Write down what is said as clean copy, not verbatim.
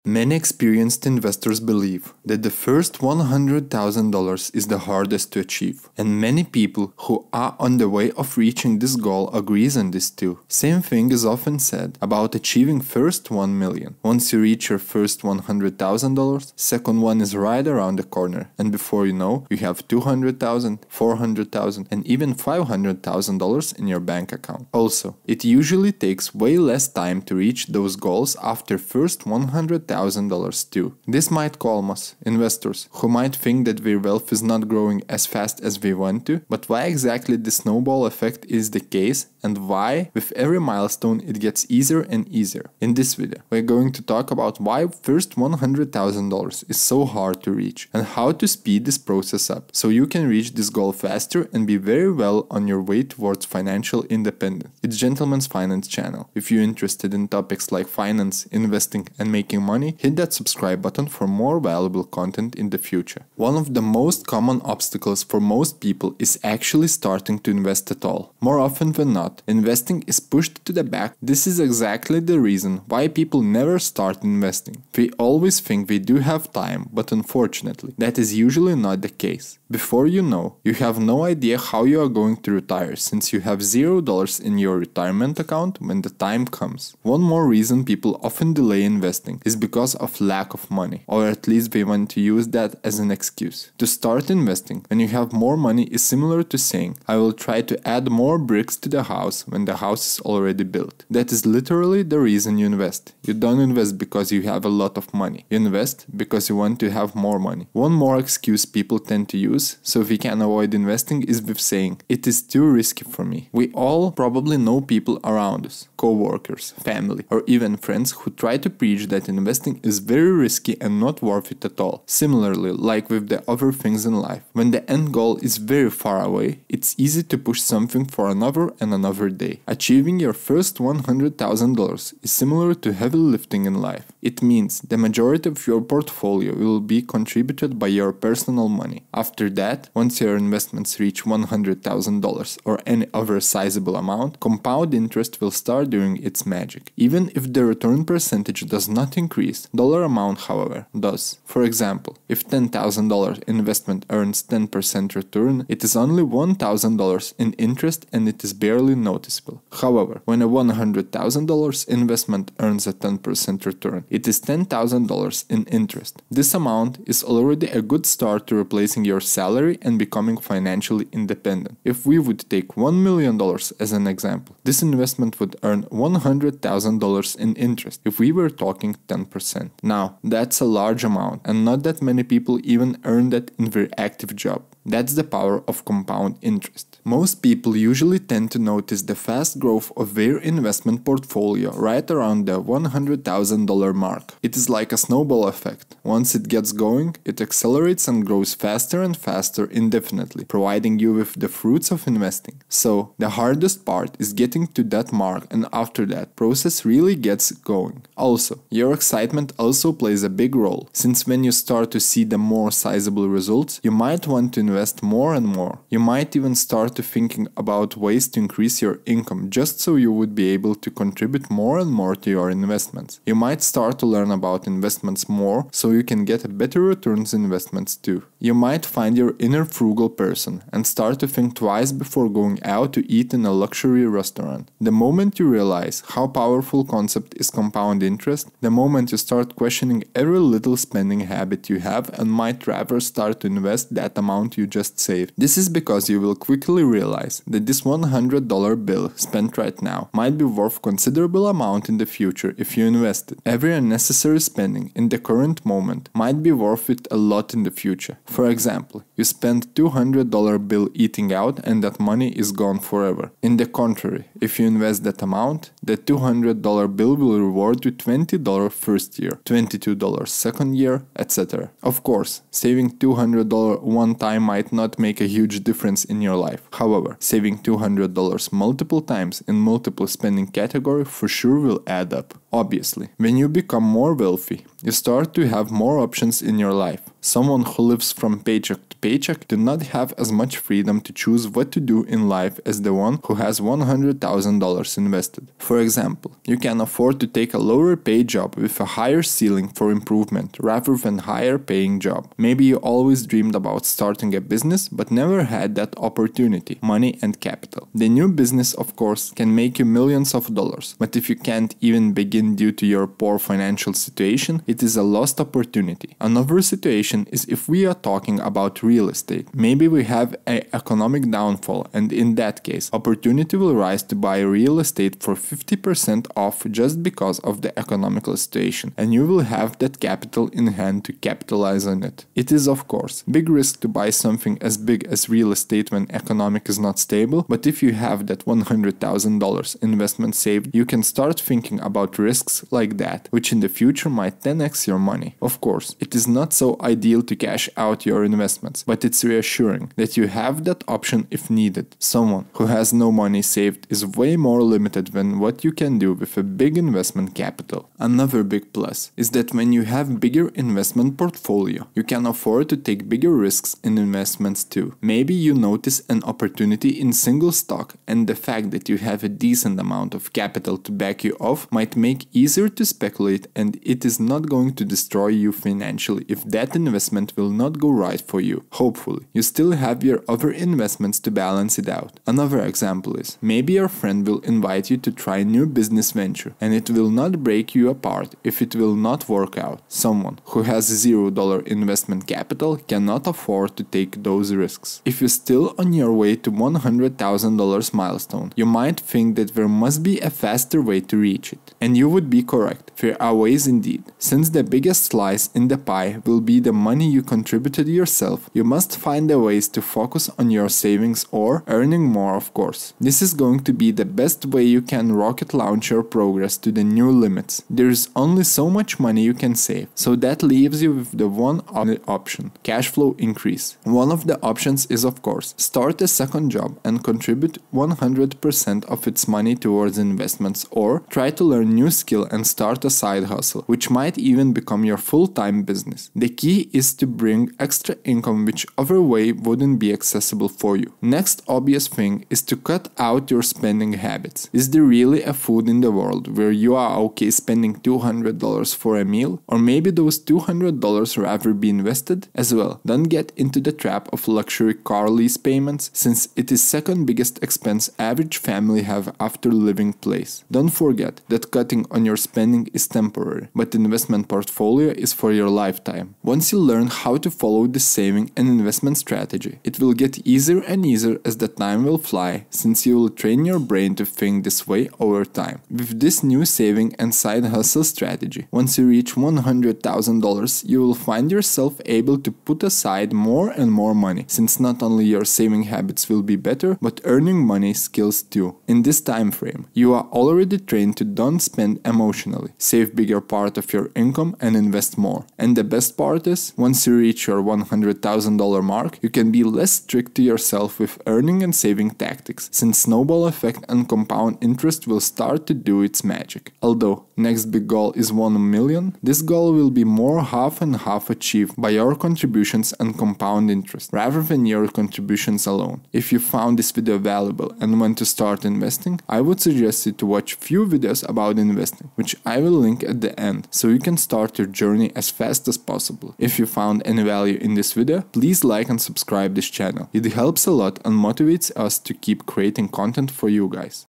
Many experienced investors believe that the first $100,000 is the hardest to achieve, and many people who are on the way of reaching this goal agrees on this too. Same thing is often said about achieving first 1 million. Once you reach your first $100,000, second one is right around the corner, and before you know, you have $200,000, $400,000, and even $500,000 in your bank account. Also, it usually takes way less time to reach those goals after first $100,000 too. This might calm us, investors, who might think that their wealth is not growing as fast as they want to, but why exactly the snowball effect is the case and why with every milestone it gets easier and easier. In this video, we're going to talk about why first $100,000 is so hard to reach and how to speed this process up so you can reach this goal faster and be very well on your way towards financial independence. It's Gentleman's Finance channel. If you're interested in topics like finance, investing, and making money, hit that subscribe button for more valuable content in the future. One of the most common obstacles for most people is actually starting to invest at all. More often than not, investing is pushed to the back. This is exactly the reason why people never start investing. They always think they do have time, but unfortunately, that is usually not the case. Before you know, you have no idea how you are going to retire since you have $0 in your retirement account when the time comes. One more reason people often delay investing is because of lack of money, or at least they want to use that as an excuse. To start investing when you have more money is similar to saying, I will try to add more bricks to the house when the house is already built. That is literally the reason you invest. You don't invest because you have a lot of money. You invest because you want to have more money. One more excuse people tend to use so we can avoid investing is with saying, it is too risky for me. We all probably know people around us, co-workers, family, or even friends who try to preach that investing is very risky and not worth it at all. Similarly, like with the other things in life, when the end goal is very far away, it's easy to push something for another and another day. Achieving your first $100,000 is similar to heavy lifting in life. It means the majority of your portfolio will be contributed by your personal money. After that, once your investments reach $100,000 or any other sizable amount, compound interest will start doing its magic. Even if the return percentage does not increase, dollar amount, however, does. For example, if $10,000 investment earns 10% return, it is only $1,000 in interest and it is barely noticeable. However, when a $100,000 investment earns a 10% return, it is $10,000 in interest. This amount is already a good start to replacing your salary and becoming financially independent. If we would take $1 million as an example, this investment would earn $100,000 in interest if we were talking 10%. Now, that's a large amount, and not that many people even earn that in their active job. That's the power of compound interest. Most people usually tend to notice the fast growth of their investment portfolio right around the $100,000 mark. It is like a snowball effect. Once it gets going, it accelerates and grows faster and faster indefinitely, providing you with the fruits of investing. So, the hardest part is getting to that mark, and after that, process really gets going. Also, your excitement also plays a big role, since when you start to see the more sizable results, you might want to invest more and more. You might even start to thinking about ways to increase your income just so you would be able to contribute more and more to your investments. You might start to learn about investments more so you can get better returns in investments too. You might find your inner frugal person and start to think twice before going out to eat in a luxury restaurant. The moment you realize how powerful concept is compound interest, the moment you start questioning every little spending habit you have and might rather start to invest that amount you just saved. This is because you will quickly realize that this $100 bill spent right now might be worth considerable amount in the future if you invest it. Every unnecessary spending in the current moment might be worth it a lot in the future. For example, you spend $200 bill eating out and that money is gone forever. In the contrary, if you invest that amount, the $200 bill will reward you $20 first year, $22 second year, etc. Of course, saving $200 one time might not make a huge difference in your life. However, saving $200 multiple times in multiple spending categories for sure will add up. Obviously, when you become more wealthy, You start to have more options in your life. Someone who lives from paycheck to paycheck do not have as much freedom to choose what to do in life as the one who has $100,000 invested. For example, you can afford to take a lower paid job with a higher ceiling for improvement rather than higher paying job. Maybe you always dreamed about starting a business but never had that opportunity, money and capital. The new business, of course, can make you millions of dollars, but if you can't even begin due to your poor financial situation, it is a lost opportunity. Another situation is if we are talking about real estate. Maybe we have an economic downfall, and in that case, opportunity will rise to buy real estate for 50% off just because of the economical situation, and you will have that capital in hand to capitalize on it. It is, of course, big risk to buy something as big as real estate when economic is not stable, but if you have that $100,000 investment saved, you can start thinking about risks like that, which in the future might 10x your money. Of course, it is not so ideal to cash out your investments, but it's reassuring that you have that option if needed. Someone who has no money saved is way more limited than what you can do with a big investment capital. Another big plus is that when you have bigger investment portfolio, you can afford to take bigger risks in investments too. Maybe you notice an opportunity in single stock, and the fact that you have a decent amount of capital to back you off might make easier to speculate, and it is not going to destroy you financially if that investment will not go right for you. Hopefully, you still have your other investments to balance it out. Another example is, maybe your friend will invite you to try a new business venture, and it will not break you apart if it will not work out. Someone who has $0 investment capital cannot afford to take those risks. If you're still on your way to $100,000 milestone, you might think that there must be a faster way to reach it. And you would be correct, there are ways indeed. Since the biggest slice in the pie will be the money you contributed yourself, you must find the ways to focus on your savings or earning more, of course. This is going to be the best way you can rocket launch your progress to the new limits. There is only so much money you can save, so that leaves you with the one option: cash flow increase. One of the options is, of course, start a second job and contribute 100% of its money towards investments, or try to learn new skill and start a side hustle, which might even become your full-time business. The key is to bring extra income which other way wouldn't be accessible for you. Next obvious thing is to cut out your spending habits. Is there really a food in the world where you are okay spending $200 for a meal? Or maybe those $200 rather be invested as well. Don't get into the trap of luxury car lease payments, since it is second biggest expense average family have after living place. Don't forget that cutting on your spending is temporary, but investment portfolio is for your lifetime. Once you learn how to follow this saving and investment strategy, it will get easier and easier as the time will fly, since you will train your brain to think this way over time. With this new saving and side hustle strategy, once you reach $100,000, you will find yourself able to put aside more and more money, since not only your saving habits will be better, but earning money skills too. In this time frame, you are already trained to don't spend emotionally, save bigger part of your income and invest more. And the best part is, once you reach your $100,000 mark, you can be less strict to yourself with earning and saving tactics, since snowball effect and compound interest will start to do its magic. Although next big goal is 1 million, this goal will be more half and half achieved by your contributions and compound interest, rather than your contributions alone. If you found this video valuable and want to start investing, I would suggest you to watch few videos about investing, which I will link at the end, so you can start your journey as fast as possible. If you found any value in this video, please like and subscribe this channel. It helps a lot and motivates us to keep creating content for you guys.